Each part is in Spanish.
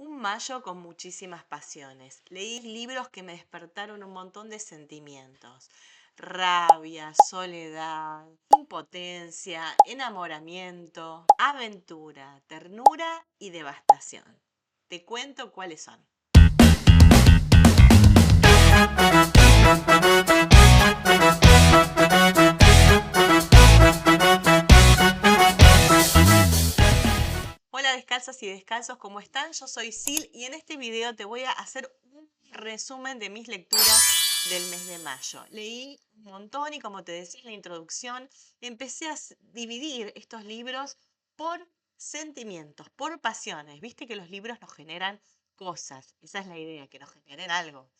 Un mayo con muchísimas pasiones. Leí libros que me despertaron un montón de sentimientos. Rabia, soledad, impotencia, enamoramiento, aventura, ternura y devastación. Te cuento cuáles son. Hola descalzas y descalzos, ¿cómo están? Yo soy Sil y en este video te voy a hacer un resumen de mis lecturas del mes de mayo. Leí un montón y como te decía en la introducción, empecé a dividir estos libros por sentimientos, por pasiones. Viste que los libros nos generan cosas, esa es la idea, que nos generen algo.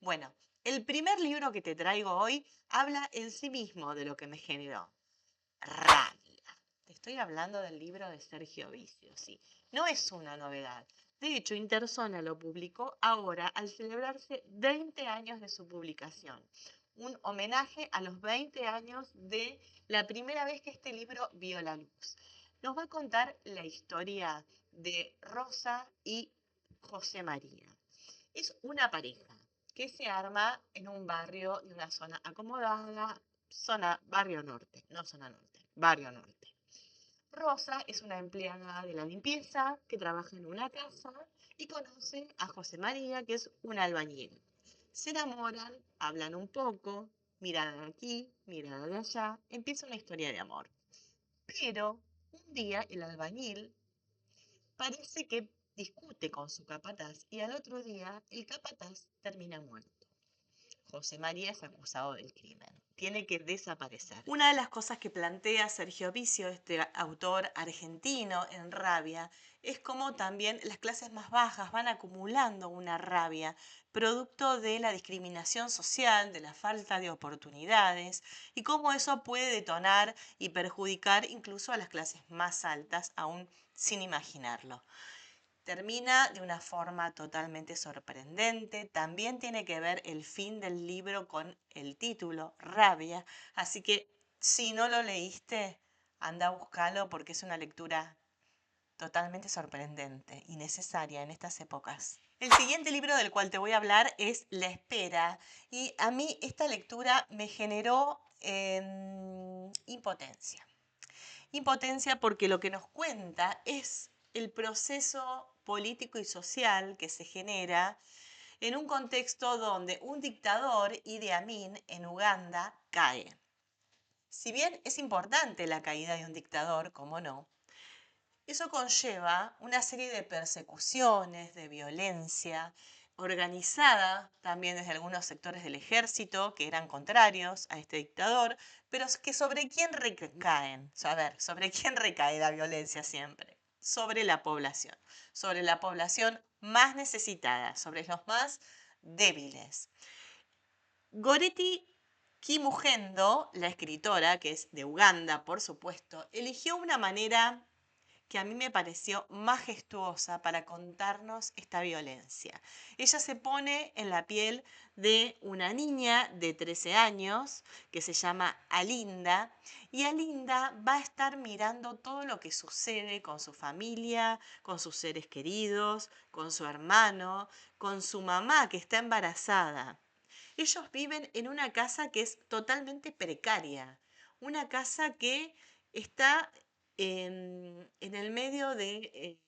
Bueno, el primer libro que te traigo hoy habla en sí mismo de lo que me generó. Rabia. Te estoy hablando del libro de Sergio Vicio, sí. No es una novedad. De hecho, Interzona lo publicó ahora al celebrarse 20 años de su publicación. Un homenaje a los 20 años de la primera vez que este libro vio la luz. Nos va a contar la historia de Rosa y José María. Es una pareja que se arma en un barrio de una zona acomodada, barrio norte, no zona norte, barrio norte. Rosa es una empleada de la limpieza que trabaja en una casa y conoce a José María, que es un albañil. Se enamoran, hablan un poco, mirada de aquí, mirada de allá, empieza una historia de amor. Pero un día el albañil parece que discute con su capataz y al otro día el capataz termina muerto. José María es acusado del crimen. Tiene que desaparecer. Una de las cosas que plantea Sergio Vicio, este autor argentino, en Rabia, es cómo también las clases más bajas van acumulando una rabia, producto de la discriminación social, de la falta de oportunidades, y cómo eso puede detonar y perjudicar incluso a las clases más altas, aún sin imaginarlo. Termina de una forma totalmente sorprendente. También tiene que ver el fin del libro con el título, Rabia. Así que si no lo leíste, anda a buscarlo porque es una lectura totalmente sorprendente y necesaria en estas épocas. El siguiente libro del cual te voy a hablar es La Espera. Y a mí esta lectura me generó impotencia. Impotencia porque lo que nos cuenta es el proceso político y social que se genera en un contexto donde un dictador, Idi Amin, en Uganda, cae. Si bien es importante la caída de un dictador, como no, eso conlleva una serie de persecuciones, de violencia, organizada también desde algunos sectores del ejército que eran contrarios a este dictador, pero que sobre quién recaen. A ver, ¿sobre quién recae la violencia siempre? Sobre la población más necesitada, sobre los más débiles. Goretti Kimugendo, la escritora, que es de Uganda, por supuesto, eligió una manera que a mí me pareció majestuosa para contarnos esta violencia. Ella se pone en la piel de una niña de 13 años que se llama Alinda y Alinda va a estar mirando todo lo que sucede con su familia, con sus seres queridos, con su hermano, con su mamá que está embarazada. Ellos viven en una casa que es totalmente precaria, una casa que está en el medio de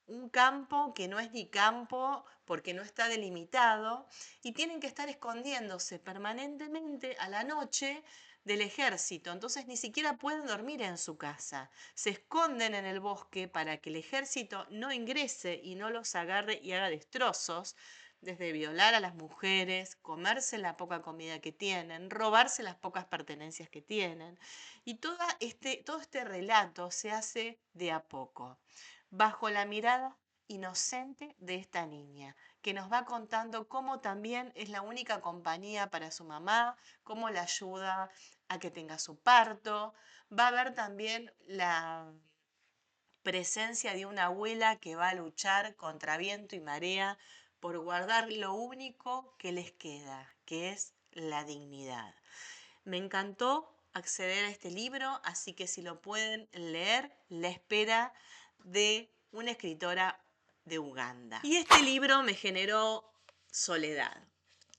un campo que no es ni campo porque no está delimitado y tienen que estar escondiéndose permanentemente a la noche del ejército. Entonces ni siquiera pueden dormir en su casa. Se esconden en el bosque para que el ejército no ingrese y no los agarre y haga destrozos, desde violar a las mujeres, comerse la poca comida que tienen, robarse las pocas pertenencias que tienen. Y todo este relato se hace de a poco, bajo la mirada inocente de esta niña, que nos va contando cómo también es la única compañía para su mamá, cómo la ayuda a que tenga su parto. Va a haber también la presencia de una abuela que va a luchar contra viento y marea por guardar lo único que les queda, que es la dignidad. Me encantó acceder a este libro, así que si lo pueden leer, La Espera, de una escritora de Uganda. Y este libro me generó soledad.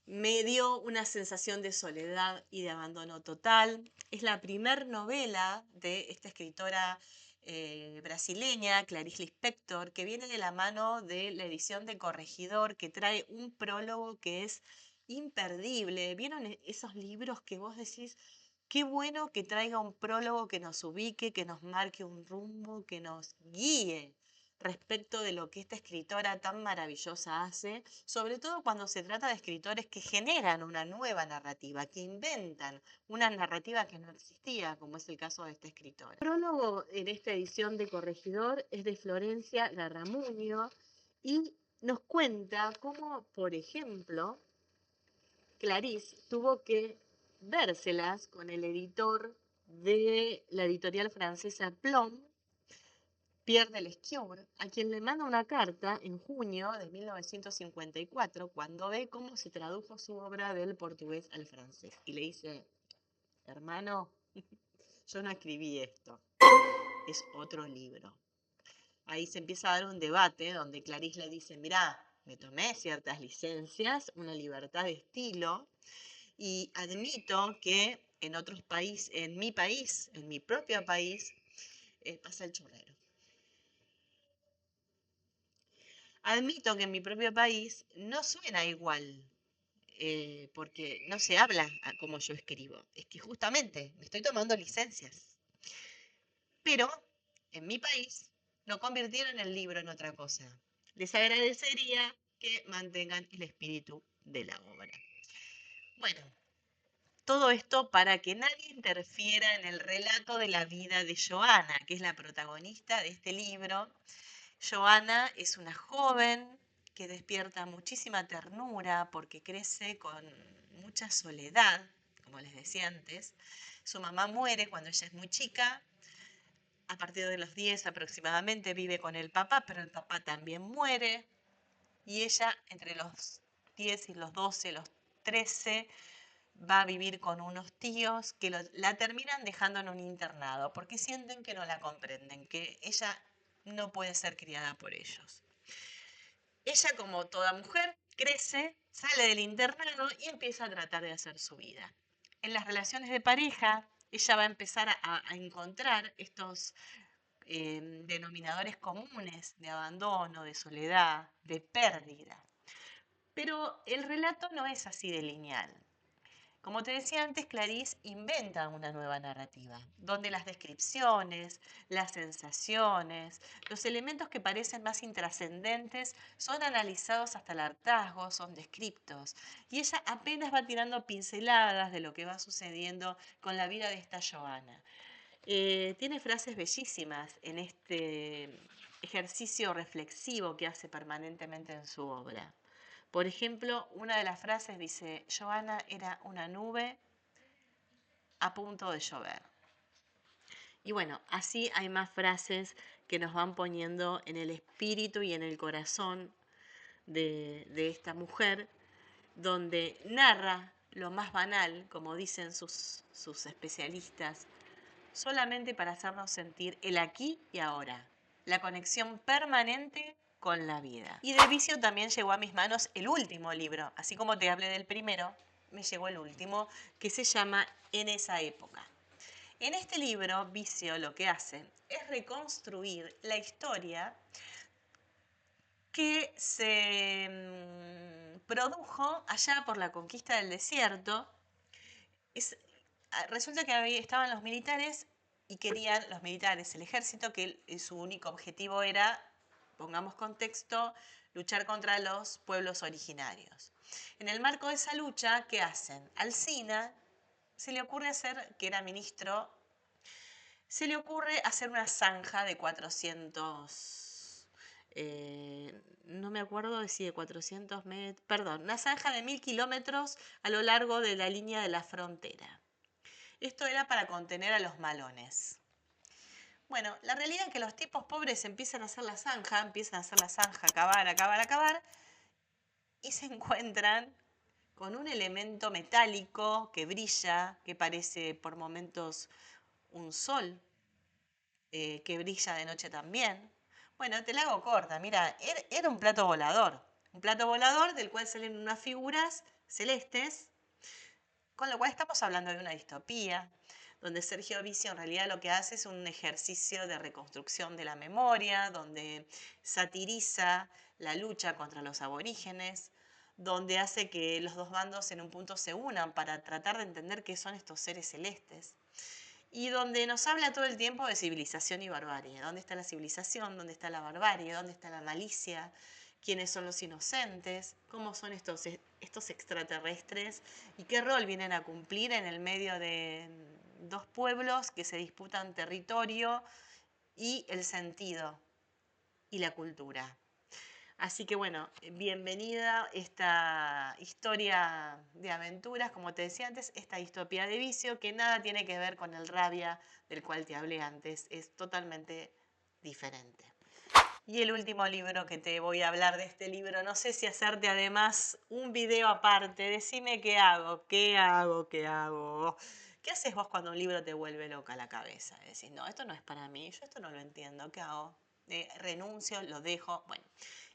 Me dio una sensación de soledad y de abandono total. Es la primer novela de esta escritora brasileña, Clarice Lispector, que viene de la mano de la edición de Corregidor, que trae un prólogo que es imperdible. ¿Vieron esos libros que vos decís, qué bueno que traiga un prólogo que nos ubique, que nos marque un rumbo, que nos guíe respecto de lo que esta escritora tan maravillosa hace, sobre todo cuando se trata de escritores que generan una nueva narrativa, que inventan una narrativa que no existía, como es el caso de esta escritora? El prólogo en esta edición de Corregidor es de Florencia Garramuño y nos cuenta cómo, por ejemplo, Clarice tuvo que vérselas con el editor de la editorial francesa Plom, Pierre de Lescure, a quien le manda una carta en junio de 1954, cuando ve cómo se tradujo su obra del portugués al francés. Y le dice, hermano, yo no escribí esto, es otro libro. Ahí se empieza a dar un debate donde Clarice le dice, mirá, me tomé ciertas licencias, una libertad de estilo, y admito que en otros países, en mi propio país, pasa el chorrero. Admito que en mi propio país no suena igual, porque no se habla como yo escribo. Es que justamente me estoy tomando licencias. Pero en mi país no convirtieron el libro en otra cosa. Les agradecería que mantengan el espíritu de la obra. Bueno, todo esto para que nadie interfiera en el relato de la vida de Joana, que es la protagonista de este libro. Joana es una joven que despierta muchísima ternura porque crece con mucha soledad, como les decía antes. Su mamá muere cuando ella es muy chica. A partir de los 10 aproximadamente vive con el papá, pero el papá también muere. Y ella entre los 10 y los 12, los 13, va a vivir con unos tíos que la terminan dejando en un internado porque sienten que no la comprenden, que ella no puede ser criada por ellos. Ella, como toda mujer, crece, sale del internado y empieza a tratar de hacer su vida. En las relaciones de pareja, ella va a empezar a encontrar estos denominadores comunes de abandono, de soledad, de pérdida. Pero el relato no es así de lineal. Como te decía antes, Clarice inventa una nueva narrativa, donde las descripciones, las sensaciones, los elementos que parecen más intrascendentes son analizados hasta el hartazgo, son descriptos. Y ella apenas va tirando pinceladas de lo que va sucediendo con la vida de esta Joana. Tiene frases bellísimas en este ejercicio reflexivo que hace permanentemente en su obra. Por ejemplo, una de las frases dice, Joana era una nube a punto de llover. Y bueno, así hay más frases que nos van poniendo en el espíritu y en el corazón de esta mujer, donde narra lo más banal, como dicen sus especialistas, solamente para hacernos sentir el aquí y ahora, la conexión permanente con la vida. Y de Vicio también llegó a mis manos el último libro, así como te hablé del primero, me llegó el último, que se llama En esa época. En este libro, Vicio lo que hace es reconstruir la historia que se produjo allá por la conquista del desierto. Resulta que estaban los militares y querían los militares, el ejército, que su único objetivo era, pongamos contexto, luchar contra los pueblos originarios. En el marco de esa lucha, ¿qué hacen? Alsina se le ocurre hacer, que era ministro, se le ocurre hacer una zanja de 400, no me acuerdo de si de 400 metros, perdón, una zanja de 1000 kilómetros a lo largo de la línea de la frontera. Esto era para contener a los malones. Bueno, la realidad es que los tipos pobres empiezan a hacer la zanja, cavar, y se encuentran con un elemento metálico que brilla, que parece por momentos un sol, que brilla de noche también. Bueno, te la hago corta. Mira, era un plato volador del cual salen unas figuras celestes, con lo cual estamos hablando de una distopía, donde Sergio Vicio en realidad lo que hace es un ejercicio de reconstrucción de la memoria, donde satiriza la lucha contra los aborígenes, donde hace que los dos bandos en un punto se unan para tratar de entender qué son estos seres celestes. Y donde nos habla todo el tiempo de civilización y barbarie. ¿Dónde está la civilización? ¿Dónde está la barbarie? ¿Dónde está la malicia? ¿Quiénes son los inocentes? ¿Cómo son estos extraterrestres? ¿Y qué rol vienen a cumplir en el medio de dos pueblos que se disputan territorio y el sentido y la cultura? Así que bueno, bienvenida esta historia de aventuras, como te decía antes, esta distopía de vicio que nada tiene que ver con el rabia del cual te hablé antes, es totalmente diferente. Y el último libro que te voy a hablar de este libro, no sé si hacerte además un video aparte, decime qué hago, qué hago, qué hago. ¿Qué haces vos cuando un libro te vuelve loca la cabeza? Decís, no, esto no es para mí, yo esto no lo entiendo, ¿qué hago? Renuncio, lo dejo. Bueno,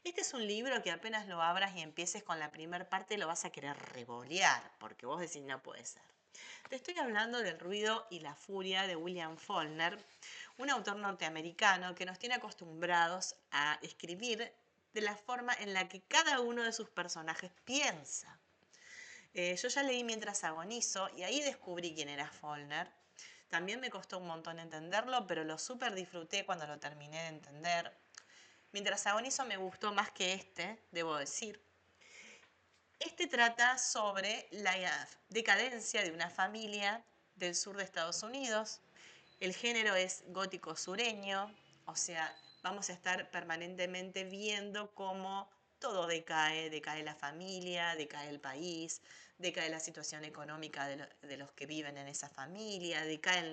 este es un libro que apenas lo abras y empieces con la primera parte lo vas a querer revolear, porque vos decís, no puede ser. Te estoy hablando del ruido y la furia de William Faulkner, un autor norteamericano que nos tiene acostumbrados a escribir de la forma en la que cada uno de sus personajes piensa. Yo ya leí Mientras agonizo y ahí descubrí quién era Faulkner. También me costó un montón entenderlo, pero lo súper disfruté cuando lo terminé de entender. Mientras agonizo me gustó más que este, debo decir. Este trata sobre la decadencia de una familia del sur de Estados Unidos. El género es gótico sureño, o sea, vamos a estar permanentemente viendo cómo todo decae, decae la familia, decae el país, decae la situación económica de los que viven en esa familia, decaen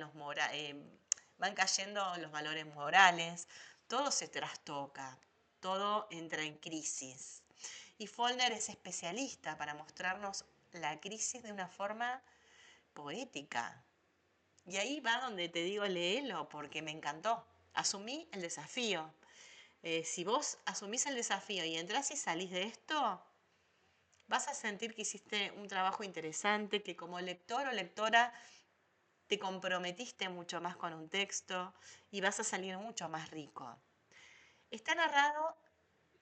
van cayendo los valores morales, todo se trastoca, todo entra en crisis. Y Faulkner es especialista para mostrarnos la crisis de una forma poética. Y ahí va donde te digo, léelo, porque me encantó. Asumí el desafío. Si vos asumís el desafío y entrás y salís de esto, vas a sentir que hiciste un trabajo interesante, que como lector o lectora te comprometiste mucho más con un texto y vas a salir mucho más rico. Está narrado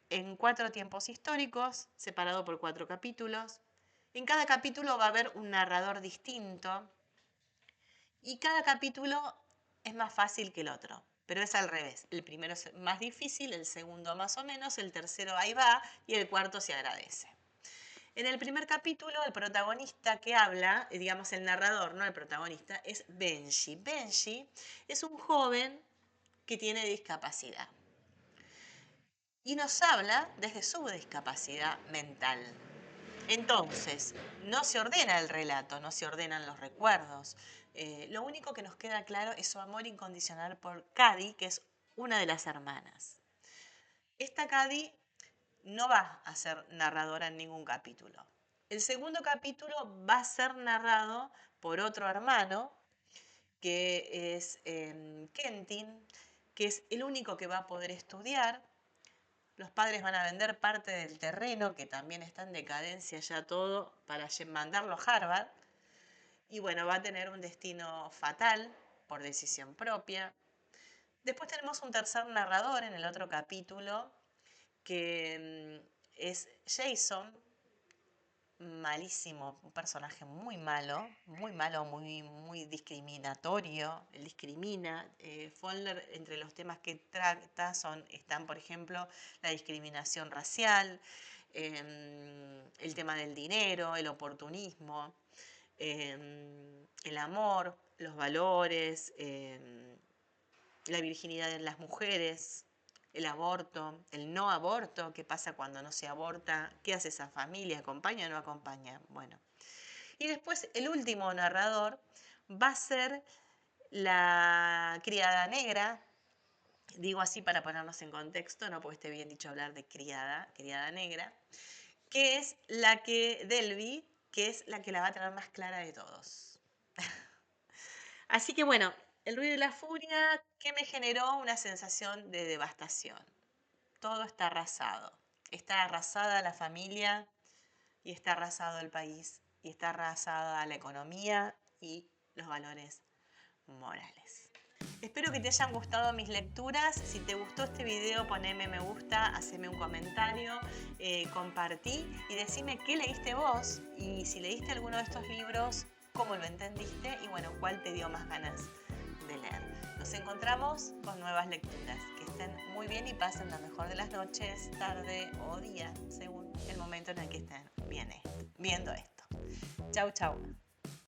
en 4 tiempos históricos, separado por 4 capítulos. En cada capítulo va a haber un narrador distinto y cada capítulo es más fácil que el otro, pero es al revés. El primero es más difícil, el segundo más o menos, el tercero ahí va y el cuarto se agradece. En el primer capítulo, el protagonista que habla, digamos el narrador, no el protagonista, es Benji. Benji es un joven que tiene discapacidad y nos habla desde su discapacidad mental. Entonces, no se ordena el relato, no se ordenan los recuerdos. Lo único que nos queda claro es su amor incondicional por Cady, que es una de las hermanas. Esta Cady no va a ser narradora en ningún capítulo. El segundo capítulo va a ser narrado por otro hermano, que es Kentin, que es el único que va a poder estudiar. Los padres van a vender parte del terreno, que también está en decadencia ya todo, para mandarlo a Harvard. Y bueno, va a tener un destino fatal por decisión propia. Después tenemos un tercer narrador en el otro capítulo, que es Jason, malísimo, un personaje muy malo, muy discriminatorio, él discrimina. Faulkner, entre los temas que trata están, por ejemplo, la discriminación racial, el tema del dinero, el oportunismo, el amor, los valores, la virginidad de las mujeres, el aborto, el no aborto, qué pasa cuando no se aborta, qué hace esa familia, acompaña o no acompaña. Bueno, y después el último narrador va a ser la criada negra, digo así para ponernos en contexto, no porque esté bien dicho hablar de criada negra, que es la que, Delby, que es la que la va a tener más clara de todos. Así que bueno, el ruido y la furia, ¿qué me generó? Una sensación de devastación. todo está arrasado. Está arrasada la familia y está arrasado el país y está arrasada la economía y los valores morales. Espero que te hayan gustado mis lecturas. Si te gustó este video, poneme me gusta, haceme un comentario, compartí y decime qué leíste vos y si leíste alguno de estos libros, cómo lo entendiste y bueno, cuál te dio más ganas de leer. Nos encontramos con nuevas lecturas. Que estén muy bien y pasen la mejor de las noches, tarde o día, según el momento en el que estén viendo esto. Chau, chau.